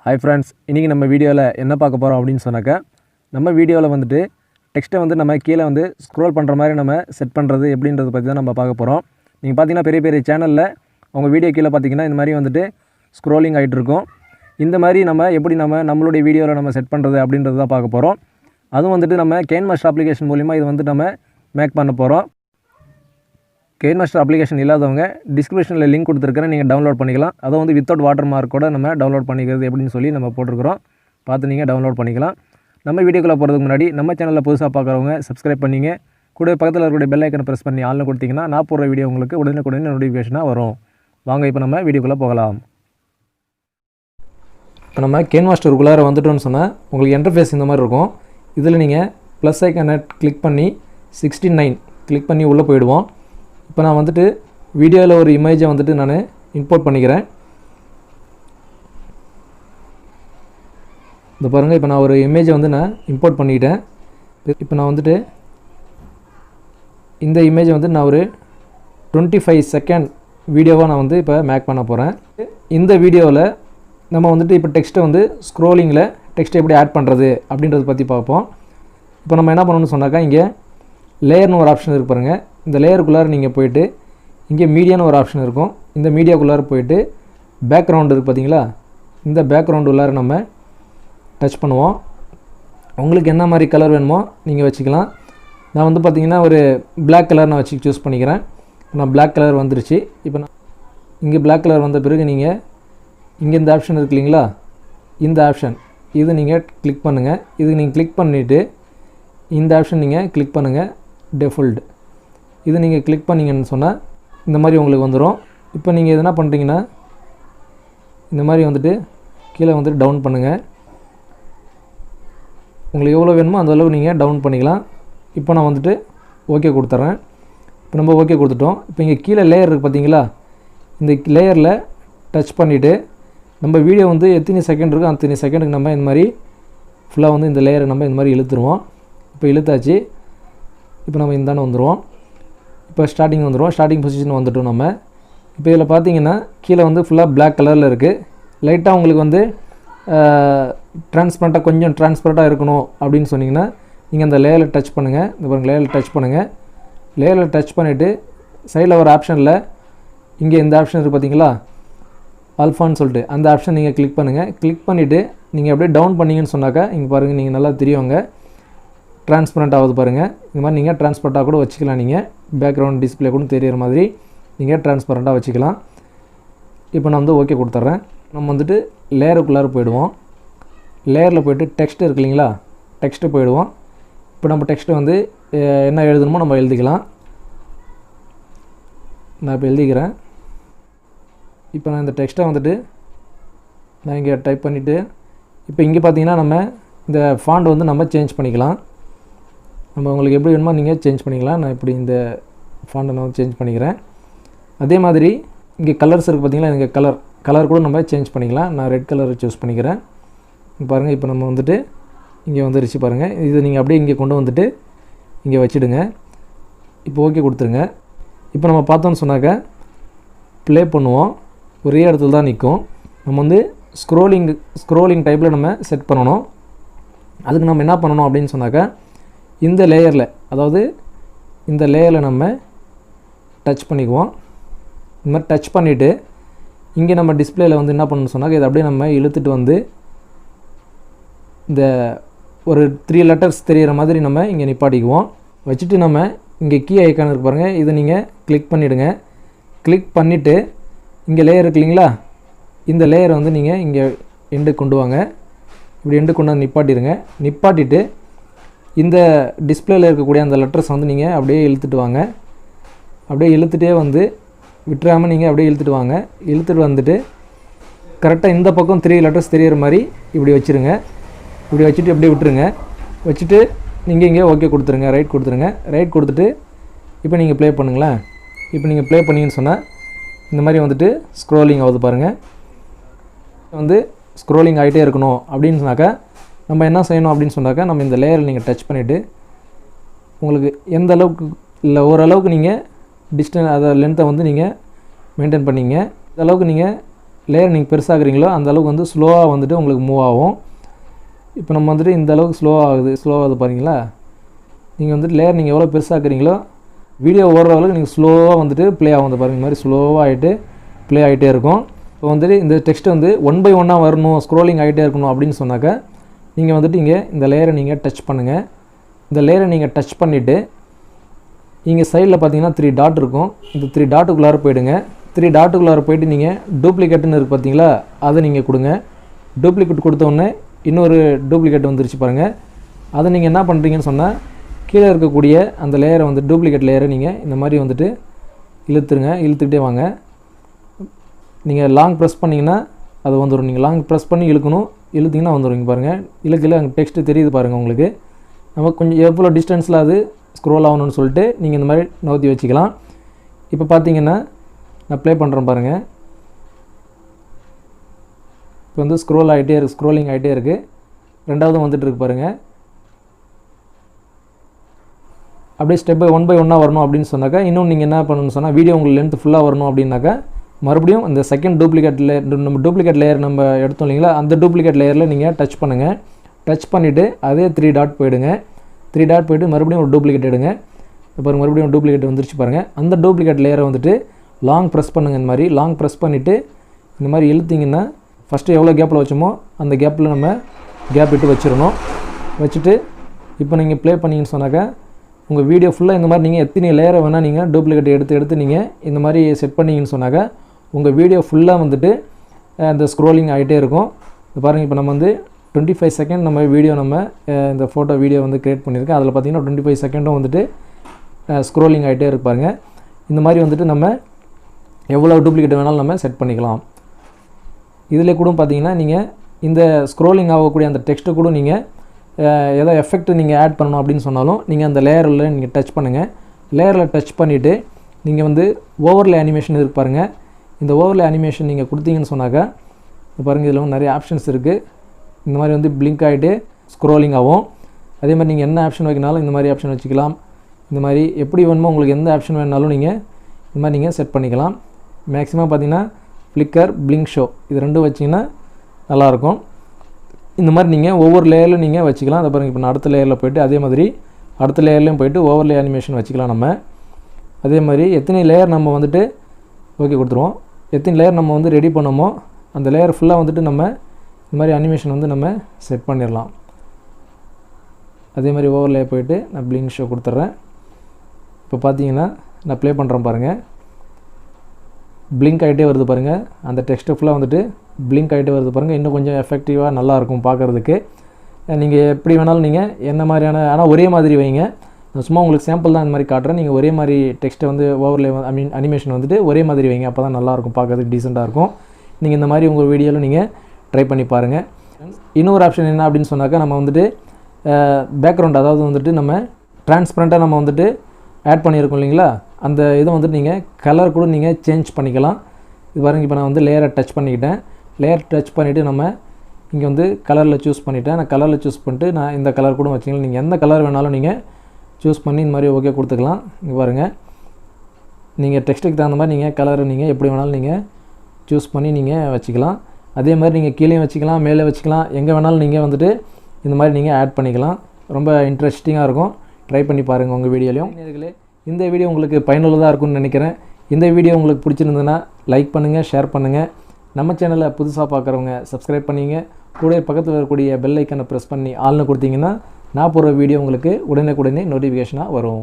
Hi friends, இன்றைக்கி நம்ம வீடியோவில் என்ன பார்க்க போகிறோம் அப்படின்னு சொன்னாக்கா, நம்ம வீடியோவில் வந்துட்டு டெக்ஸ்ட்டை வந்து நம்ம கீழே வந்து ஸ்க்ரோல் பண்ணுற மாதிரி நம்ம செட் பண்ணுறது எப்படின்றத பற்றி தான் நம்ம பார்க்க போகிறோம். நீங்கள் பார்த்தீங்கன்னா பெரிய பெரிய சேனலில் அவங்க வீடியோ கீழே பார்த்தீங்கன்னா இந்த மாதிரி வந்துட்டு ஸ்க்ரோலிங் ஆகிட்டு இருக்கும். இந்த மாதிரி நம்ம எப்படி நம்மளுடைய வீடியோவில் நம்ம செட் பண்ணுறது அப்படின்றது தான் பார்க்க போகிறோம். அதுவும் வந்துட்டு நம்ம KineMaster அப்ளிகேஷன் மூலிமா இது வந்து நம்ம மேக் பண்ண போகிறோம். KineMaster அப்ளிகேஷன் இல்லாதவங்க டிஸ்கிரிப்ஷனில் லிங்க் கொடுத்துருக்கிறேன், நீங்கள் டவுன்லோட் பண்ணிக்கலாம். அதை வந்து வித்தவுட் வாட்டர் மார்க்கோட நம்ம டவுன்லோட் பண்ணிக்கிறது எப்படின்னு சொல்லி நம்ம போட்டிருக்கிறோம். பார்த்து நீங்கள் டவுன்லோட் பண்ணிக்கலாம். நம்ம வீடியோக்குள்ளே போகிறதுக்கு முன்னாடி நம்ம சேனலில் புதுசாக பார்க்குறவங்க சப்ஸ்கிரைப் பண்ணிங்க, கூட பக்கத்தில் இருக்கக்கூடிய பெல் ஐக்கனை ப்ரெஸ் பண்ணி ஆள்னு கொடுத்தீங்கன்னா நான் போடுற வீடியோ உங்களுக்கு உடனே நோட்டிஃபிகேஷனாக வரும். வாங்க இப்போ நம்ம வீடியோக்குள்ளே போகலாம். இப்போ நம்ம KineMasterக்குள்ளார வந்துட்டோன்னு சொன்னால் உங்களுக்கு இன்டர்ஃபேஸ் இந்த மாதிரி இருக்கும். இதில் நீங்கள் ப்ளஸ் ஐக்கனை கிளிக் பண்ணி 69 கிளிக் பண்ணி உள்ளே போயிடுவோம். இப்போ நான் வந்துட்டு வீடியோவில் ஒரு இமேஜை வந்துட்டு நான் இம்போர்ட் பண்ணிக்கிறேன். இந்த பாருங்கள், இப்போ நான் ஒரு இமேஜை வந்து நான் இம்போர்ட் பண்ணிக்கிட்டேன். இப்போ நான் வந்துட்டு இந்த இமேஜை வந்து நான் ஒரு 25 செகண்ட் வீடியோவாக நான் வந்து இப்போ மேக் பண்ண போகிறேன். இந்த வீடியோவில் நம்ம வந்துட்டு இப்போ டெக்ஸ்ட்டை வந்து ஸ்க்ரோலிங்கில் டெக்ஸ்ட்டை எப்படி ஆட் பண்ணுறது அப்படின்றத பற்றி பார்ப்போம். இப்போ நம்ம என்ன பண்ணணும்னு சொன்னாக்கா, இங்கே லேயர்னு ஒரு ஆப்ஷன் இருக்கு பாருங்கள். இந்த லேயருக்குள்ளார நீங்கள் போய்ட்டு இங்கே மீடியான்னு ஒரு ஆப்ஷன் இருக்கும். இந்த மீடியாக்குள்ளார போய்ட்டு பேக்ரவுண்டு இருக்குது பார்த்தீங்களா, இந்த பேக்ரவுண்டு உள்ளார நம்ம டச் பண்ணுவோம். உங்களுக்கு என்ன மாதிரி கலர் வேணுமோ நீங்கள் வச்சுக்கலாம். நான் வந்து பார்த்திங்கன்னா ஒரு பிளாக் கலர் நான் வச்சு சூஸ் பண்ணிக்கிறேன். நான் பிளாக் கலர் வந்துருச்சு. இப்போ நான் இங்கே பிளாக் கலர் வந்த பிறகு நீங்கள் இங்கே இந்த ஆப்ஷன் இருக்கு இல்லைங்களா, இந்த ஆப்ஷன் இது நீங்கள் கிளிக் பண்ணுங்கள். இது நீங்கள் கிளிக் பண்ணிவிட்டு இந்த ஆப்ஷன் நீங்கள் கிளிக் பண்ணுங்கள், டெஃபால்ட். இது நீங்கள் கிளிக் பண்ணிங்கன்னு சொன்னால் இந்த மாதிரி உங்களுக்கு வந்துடும். இப்போ நீங்கள் எதுனா பண்ணுறீங்கன்னா இந்த மாதிரி வந்துட்டு கீழே வந்துட்டு டவுன் பண்ணுங்கள். உங்களுக்கு எவ்வளோ வேணுமோ அந்த அளவு நீங்கள் டவுன் பண்ணிக்கலாம். இப்போ நான் வந்துட்டு ஓகே கொடுத்துட்றேன். இப்போ நம்ம ஓகே கொடுத்துட்டோம். இப்போ இங்கே கீழே லேயர் இருக்குது பார்த்தீங்களா, இந்த லேயரில் டச் பண்ணிவிட்டு நம்ம வீடியோ வந்து எத்தனை செகண்ட் இருக்கோ அத்தனை செகண்டுக்கு நம்ம இந்த மாதிரி ஃபுல்லாக வந்து இந்த லேயரை நம்ம இந்த மாதிரி இழுத்துருவோம். இப்போ இழுத்தாச்சு. இப்போ நம்ம இந்தாண்ட வந்துடுவோம். இப்போ ஸ்டார்டிங் வந்துடுவோம். ஸ்டார்டிங் பொசிஷன் வந்துட்டோம் நம்ம. இப்போ இதில் பார்த்தீங்கன்னா கீழே வந்து ஃபுல்லாக பிளாக் கலரில் இருக்குது. லைட்டாக உங்களுக்கு வந்து ட்ரான்ஸ்பரண்ட்டாக கொஞ்சம் ட்ரான்ஸ்பரண்ட்டாக இருக்கணும் அப்படின்னு சொன்னிங்கன்னா நீங்கள் அந்த லேயரில் டச் பண்ணுங்கள். இந்த பாருங்கள், லேயரில் டச் பண்ணுங்கள். லேயரில் டச் பண்ணிவிட்டு சைடில் ஒரு ஆப்ஷனில் இங்கே இந்த ஆப்ஷன் இருக்குது பார்த்தீங்களா, ஆல்ஃபான்னு சொல்லிட்டு அந்த ஆப்ஷன் நீங்கள் கிளிக் பண்ணுங்கள். கிளிக் பண்ணிவிட்டு நீங்கள் அப்படியே டவுன் பண்ணிங்கன்னு சொன்னாக்கா இங்கே பாருங்கள், நீங்கள் நல்லா தெரியுங்க ட்ரான்ஸ்பரண்ட் ஆகுது பாருங்கள். இந்த மாதிரி நீங்கள் ட்ரான்ஸ்பரண்ட்டாக கூட வச்சுக்கலாம். நீங்கள் பேக்ரவுண்ட் டிஸ்பிளே கூட தெரிகிற மாதிரி நீங்கள் ட்ரான்ஸ்பரண்ட்டாக வச்சுக்கலாம். இப்போ நான் வந்து ஓகே கொடுத்துட்றேன். நம்ம வந்துட்டு லேயருக்குள்ளார போயிடுவோம். லேயரில் போய்ட்டு டெக்ஸ்ட்டு இருக்கு இல்லைங்களா, டெக்ஸ்ட்டு போயிடுவோம். இப்போ நம்ம டெக்ஸ்ட்டு வந்து என்ன எழுதணுமோ நம்ம எழுதிக்கலாம். நான் இப்போ எழுதிக்கிறேன். இப்போ நான் இந்த டெக்ஸ்ட்டை வந்துட்டு நான் இங்கே டைப் பண்ணிவிட்டு இப்போ இங்கே பார்த்தீங்கன்னா நம்ம இந்த ஃபாண்ட் வந்து நம்ம சேஞ்ச் பண்ணிக்கலாம். நம்ம உங்களுக்கு எப்படி வேணுமோ நீங்கள் சேஞ்ச் பண்ணிக்கலாம். நான் இப்படி இந்த ஃபாண்ட்டை நான் சேஞ்ச் பண்ணிக்கிறேன். அதே மாதிரி இங்கே கலர்ஸ் இருக்குது பார்த்தீங்களா, இங்கே கலர் கூட நம்ம சேஞ்ச் பண்ணிக்கலாம். நான் ரெட் கலர் சூஸ் பண்ணிக்கிறேன். பாருங்கள், இப்போ நம்ம வந்துட்டு இங்கே வந்துருச்சு பாருங்கள். இது நீங்கள் அப்படியே இங்கே கொண்டு வந்துட்டு இங்கே வச்சுடுங்க. இப்போ ஓகே கொடுத்துருங்க. இப்போ நம்ம பார்த்தோன்னு சொன்னாக்க ப்ளே பண்ணுவோம். ஒரே இடத்துல தான் நிற்கும். நம்ம வந்து ஸ்க்ரோலிங் டைப்பில் நம்ம செட் பண்ணணும். அதுக்கு நம்ம என்ன பண்ணணும் அப்படின்னு சொன்னாக்கா, இந்த லேயரில், அதாவது இந்த லேயரில் நம்ம டச் பண்ணிக்குவோம். இந்த மாதிரி டச் பண்ணிவிட்டு இங்கே நம்ம டிஸ்பிளேயில் வந்து என்ன பண்ணணும்னு சொன்னாக்க இதை அப்படியே நம்ம இழுத்துட்டு வந்து இந்த ஒரு 3 லெட்டர்ஸ் தெரிகிற மாதிரி நம்ம இங்கே நிப்பாட்டிக்குவோம். வச்சுட்டு நம்ம இங்கே கீ ஐக்கான் இருக்கு பாருங்கள், இதை நீங்கள் கிளிக் பண்ணிவிடுங்க. கிளிக் பண்ணிவிட்டு இங்கே லேயர் இருக்கு இல்லைங்களா, இந்த லேயரை வந்து நீங்கள் இங்கே எண்டு கொண்டு வாங்க. இப்படி எண்டு கொண்டு வந்து நிப்பாட்டிடுங்க. நிப்பாட்டிட்டு இந்த டிஸ்பிளேயில் இருக்கக்கூடிய அந்த லெட்டர்ஸ் வந்து நீங்கள் அப்படியே இழுத்துட்டு வாங்க. அப்படியே இழுத்துகிட்டே வந்து விட்டுறாமல் நீங்கள் அப்படியே இழுத்துட்டு வாங்க. இழுத்துட்டு வந்துட்டு கரெக்டாக இந்த பக்கம் 3 லெட்டர்ஸ் தெரிகிற மாதிரி இப்படி வச்சுருங்க. இப்படி வச்சுட்டு அப்படியே விட்டுருங்க. வச்சுட்டு நீங்கள் இங்கே ஓகே கொடுத்துருங்க, ரைட் கொடுத்துருங்க. ரைட் கொடுத்துட்டு இப்போ நீங்கள் ப்ளே பண்ணுங்களேன். இப்போ நீங்கள் ப்ளே பண்ணிங்கன்னு சொன்னால் இந்த மாதிரி வந்துட்டு ஸ்க்ரோலிங் ஆகுது பாருங்கள். வந்து ஸ்க்ரோலிங் ஆகிட்டே இருக்கணும் அப்படின்னு சொன்னாக்கா நம்ம என்ன செய்யணும் அப்படின்னு சொன்னாக்கா, நம்ம இந்த லேயரில் நீங்கள் டச் பண்ணிவிட்டு உங்களுக்கு எந்த அளவுக்கு இல்லை ஓரளவுக்கு நீங்கள் டிஸ்டன்ஸ் அதை லென்த்தை வந்து நீங்கள் மெயின்டைன் பண்ணிங்க. இந்த அளவுக்கு நீங்கள் லேயர் நீங்கள் பெருசாகிறீங்களோ அந்த அளவுக்கு வந்து ஸ்லோவாக வந்துட்டு உங்களுக்கு மூவ் ஆகும். இப்போ நம்ம வந்துட்டு இந்த அளவுக்கு ஸ்லோவாகுது பாருங்களா. நீங்கள் வந்துட்டு லேயர் நீங்கள் எவ்வளோ பெருசாகிறீங்களோ வீடியோ ஓடுற அளவுக்கு நீங்கள் ஸ்லோவாக வந்துட்டு ப்ளே ஆகும். பாருங்க இந்த மாதிரி ஸ்லோவாக ஆகிட்டு ப்ளே ஆகிட்டே இருக்கும். இப்போ வந்துட்டு இந்த டெக்ஸ்ட் வந்து 1 by 1 வரணும், ஸ்க்ரோலிங் ஆகிட்டே இருக்கணும் அப்படின்னு சொன்னாக்கா நீங்கள் வந்துட்டு இங்கே இந்த லேயரை நீங்கள் டச் பண்ணுங்கள். இந்த லேயரை நீங்கள் டச் பண்ணிவிட்டு இங்கே சைடில் பார்த்தீங்கன்னா 3 டாட் இருக்கும். இந்த 3 டாட்டுக்குள்ளார போயிடுங்க. 3 டாட்டுக்குள்ளார போய்ட்டு நீங்கள் டூப்ளிகேட்டுன்னு இருக்குது பார்த்தீங்களா, அதை நீங்கள் கொடுங்க. டூப்ளிகேட் கொடுத்தோடனே இன்னொரு டூப்ளிகேட் வந்துருச்சு பாருங்கள். அதை நீங்கள் என்ன பண்ணுறீங்கன்னு சொன்னால் கீழே இருக்கக்கூடிய அந்த லேயரை வந்து டூப்ளிகேட் லேயரை நீங்கள் இந்த மாதிரி வந்துட்டு இழுத்துக்கிட்டே வாங்க. நீங்கள் லாங் ப்ரெஸ் பண்ணிங்கன்னா அது வந்துடும். நீங்கள் லாங் ப்ரெஸ் பண்ணி இழுத்திங்கன்னா வந்துடும். இங்கே பாருங்கள் இழுக்கல அங்கே டெக்ஸ்ட்டு தெரியுது பாருங்கள் உங்களுக்கு. நமக்கு கொஞ்சம் எவ்வளோ டிஸ்டன்ஸில் அது ஸ்க்ரோல் ஆகணும்னு சொல்லிட்டு நீங்கள் இந்த மாதிரி நவுத்தி வச்சுக்கலாம். இப்போ பார்த்தீங்கன்னா நான் ப்ளே பண்ணுறேன் பாருங்கள். இப்போ வந்து ஸ்க்ரோலிங் ஆகிட்டே இருக்குது. ரெண்டாவதும் வந்துட்டு இருக்கு பாருங்கள். அப்படியே ஸ்டெப் பை 1 by 1 வரணும் அப்படின்னு சொன்னாக்கா இன்னும் நீங்கள் என்ன பண்ணணும்னு சொன்னால் வீடியோ உங்களுக்கு லென்த் ஃபுல்லாக வரணும் அப்படின்னாக்கா மறுபடியும் இந்த செகண்ட் டூப்ளிகேட் லேயர் நம்ம எடுத்தோம் இல்லைங்களா, அந்த டூப்ளிகேட் லேயரில் நீங்கள் டச் பண்ணுங்கள். டச் பண்ணிவிட்டு அதே 3 டாட் போயிடுங்க. 3 டாட் போய்ட்டு மறுபடியும் ஒரு டூப்ளிகேட் எடுங்க. இப்போ மறுபடியும் ஒரு டூப்ளிகேட் வந்துருச்சு பாருங்கள். அந்த டூப்ளிகேட் லேயரை வந்துட்டு லாங் ப்ரெஸ் பண்ணுங்கள். இந்த மாதிரி லாங் ப்ரெஸ் பண்ணிவிட்டு இந்த மாதிரி இழுத்திங்கன்னா ஃபஸ்ட்டு எவ்வளோ கேப்பில் வச்சோமோ அந்த கேப்பில் நம்ம கேப் விட்டு வச்சிடணும். வச்சுட்டு இப்போ நீங்கள் ப்ளே பண்ணிங்கன்னு சொன்னாக்கா உங்கள் வீடியோ ஃபுல்லாக இந்த மாதிரி நீங்கள் எத்தனை லேயரை வேணால் நீங்கள் டூப்ளிகேட் எடுத்து நீங்கள் இந்த மாதிரி செட் பண்ணிங்கன்னு சொன்னாக்கா உங்கள் வீடியோ ஃபுல்லாக வந்துட்டு அந்த ஸ்க்ரோலிங் ஆகிட்டே இருக்கும். இப்போ பாருங்கள், இப்போ நம்ம வந்து 25 செகண்ட் நம்ம இந்த ஃபோட்டோ வீடியோ வந்து க்ரியேட் பண்ணியிருக்கேன். அதில் பார்த்திங்கன்னா 25 செகண்டும் வந்துட்டு ஸ்க்ரோலிங் ஆகிட்டே இருப்பாருங்க. இந்த மாதிரி வந்துட்டு நம்ம எவ்வளோ டூப்ளிகேட் வேணாலும் நம்ம செட் பண்ணிக்கலாம். இதில் கூட பார்த்திங்கன்னா நீங்கள் இந்த ஸ்க்ரோலிங் ஆகக்கூடிய அந்த டெக்ஸ்ட்டை கூட நீங்கள் ஏதோ எஃபெக்ட் நீங்கள் ஆட் பண்ணணும் அப்படின்னு சொன்னாலும் நீங்கள் அந்த லேயரில் நீங்கள் டச் பண்ணுங்கள். லேயரில் டச் பண்ணிவிட்டு நீங்கள் வந்து ஓவர்லே அனிமேஷன் இருக்கு பாருங்கள். இந்த ஓவர்லே அனிமேஷன் நீங்கள் கொடுத்தீங்கன்னு சொன்னாக்கா பாருங்கள் இதில் வந்து நிறைய ஆப்ஷன்ஸ் இருக்குது. இந்த மாதிரி வந்து பிளிங்க் ஆகிட்டு ஸ்க்ரோலிங் ஆகும். அதே மாதிரி நீங்கள் என்ன ஆப்ஷன் வைக்கினாலும் இந்த மாதிரி ஆப்ஷன் வச்சுக்கலாம். இந்த மாதிரி எப்படி வேணுமோ உங்களுக்கு எந்த ஆப்ஷன் வேணாலும் நீங்கள் இந்த மாதிரி நீங்கள் செட் பண்ணிக்கலாம். மேக்ஸிமம் பார்த்திங்கன்னா ஃப்ளிக்கர், பிளிங்க் ஷோ இது ரெண்டும் வச்சிங்கன்னா நல்லாயிருக்கும். இந்த மாதிரி நீங்கள் ஒவ்வொரு லேயரில் நீங்கள் வச்சுக்கலாம். அதை பாருங்கள், இப்போ நான் அடுத்த லேயரில் போய்ட்டு அதே மாதிரி அடுத்த லேயர்லேயும் போய்ட்டு ஓவர்லே அனிமேஷன் வச்சுக்கலாம் நம்ம. அதே மாதிரி எத்தனை லேயர் நம்ம வந்துட்டு ஓகே கொடுத்துருவோம். எத்தனை லேயர் நம்ம வந்து ரெடி பண்ணோமோ அந்த லேயர் ஃபுல்லாக வந்துட்டு நம்ம இந்த மாதிரி அனிமேஷன் வந்து நம்ம செட் பண்ணிடலாம். அதே மாதிரி ஓவர்லே போய்ட்டு நான் பிளிங்க் ஷோ கொடுத்துட்றேன். இப்போ பார்த்தீங்கன்னா நான் ப்ளே பண்ணுறேன் பாருங்கள். பிளிங்க் ஆகிட்டே வருது பாருங்கள். அந்த டெக்ஸ்ட்டு ஃபுல்லாக வந்துட்டு பிளிங்க் ஆகிட்டே வருது பாருங்கள். இன்னும் கொஞ்சம் எஃபெக்டிவாக நல்லாயிருக்கும் பார்க்குறதுக்கு. நீங்கள் எப்படி வேணாலும் நீங்கள் என்ன மாதிரியான ஆனால் ஒரே மாதிரி வைங்க. நான் சும்மா உங்களுக்கு சாம்பிள் தான் இந்த மாதிரி காட்டுறேன். நீங்கள் ஒரே மாதிரி டெக்ஸ்ட்டை வந்து ஓவர்லே அனிமேஷன் வந்துட்டு ஒரே மாதிரி வைங்க. அப்போ தான் நல்லாயிருக்கும், பார்க்குறதுக்கு டீசெண்டாக இருக்கும். நீங்கள் இந்த மாதிரி உங்கள் வீடியோவில் நீங்கள் ட்ரை பண்ணி பாருங்கள். இன்னொரு ஆப்ஷன் என்ன அப்படின்னு சொன்னாக்கா நம்ம வந்துட்டு பேக்ரவுண்ட், அதாவது வந்துட்டு நம்ம ட்ரான்ஸ்பரண்ட்டாக நம்ம வந்துட்டு ஆட் பண்ணியிருக்கோம் இல்லைங்களா, அந்த இதை வந்துட்டு நீங்கள் கலர் கூட நீங்கள் சேஞ்ச் பண்ணிக்கலாம். இது பாருங்கள், இப்போ நான் வந்து லேயரை டச் பண்ணிக்கிட்டேன். லேயர் டச் பண்ணிவிட்டு நம்ம இங்கே வந்து கலரில் சூஸ் பண்ணிவிட்டேன். நான் கலரில் சூஸ் பண்ணிட்டு நான் இந்த கலர் கூட வச்சிக்கலாம். நீங்கள் எந்த கலர் வேணாலும் நீங்கள் சூஸ் பண்ணி இந்த மாதிரி ஓகே கொடுத்துக்கலாம். இங்கே பாருங்கள், நீங்கள் டெக்ஸ்ட்டுக்கு தகுந்த மாதிரி நீங்கள் கலரை நீங்கள் எப்படி வேணாலும் நீங்கள் சூஸ் பண்ணி நீங்கள் வச்சுக்கலாம். அதே மாதிரி நீங்கள் கீழேயும் வச்சுக்கலாம், மேலே வச்சுக்கலாம், எங்கே வேணாலும் நீங்கள் வந்துட்டு இந்த மாதிரி நீங்கள் ஆட் பண்ணிக்கலாம். ரொம்ப இன்ட்ரெஸ்டிங்காக இருக்கும். ட்ரை பண்ணி பாருங்கள் உங்கள் வீடியோலையும். இந்த வீடியோ உங்களுக்கு பயனுள்ளதாக இருக்கும்னு நினைக்கிறேன். இந்த வீடியோ உங்களுக்கு பிடிச்சிருந்ததுன்னா லைக் பண்ணுங்கள், ஷேர் பண்ணுங்கள். நம்ம சேனலை புதுசாக பார்க்குறவங்க சப்ஸ்கிரைப் பண்ணிங்க. கூட பக்கத்தில் இருக்கக்கூடிய பெல் ஐக்கனை ப்ரெஸ் பண்ணி ஆல்னு கொடுத்தீங்கன்னா நான் போடுற வீடியோ உங்களுக்கு உடனே நோட்டிஃபிகேஷனாக வரும்.